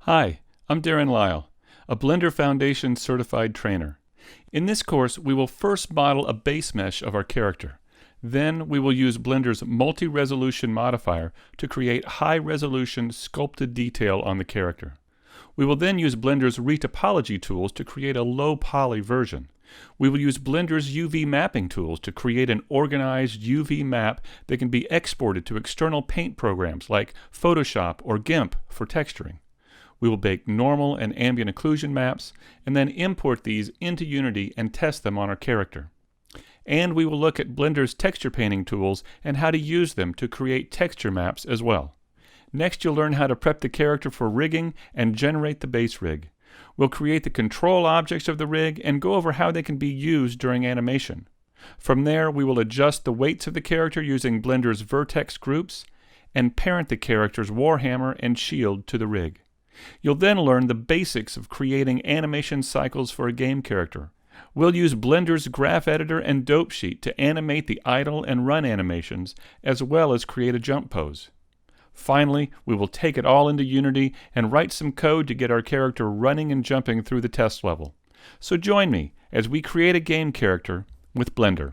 Hi, I'm Darren Lyle, a Blender Foundation certified trainer. In this course, we will first model a base mesh of our character. Then we will use Blender's multi-resolution modifier to create high-resolution sculpted detail on the character. We will then use Blender's Retopology tools to create a low-poly version. We will use Blender's UV mapping tools to create an organized UV map that can be exported to external paint programs like Photoshop or GIMP for texturing. We will bake normal and ambient occlusion maps and then import these into Unity and test them on our character. And we will look at Blender's texture painting tools and how to use them to create texture maps as well. Next, you'll learn how to prep the character for rigging and generate the base rig. We'll create the control objects of the rig and go over how they can be used during animation. From there, we will adjust the weights of the character using Blender's vertex groups and parent the character's warhammer and shield to the rig. You'll then learn the basics of creating animation cycles for a game character. We'll use Blender's graph editor and dope sheet to animate the idle and run animations, as well as create a jump pose. Finally, we will take it all into Unity and write some code to get our character running and jumping through the test level. So join me as we create a game character with Blender.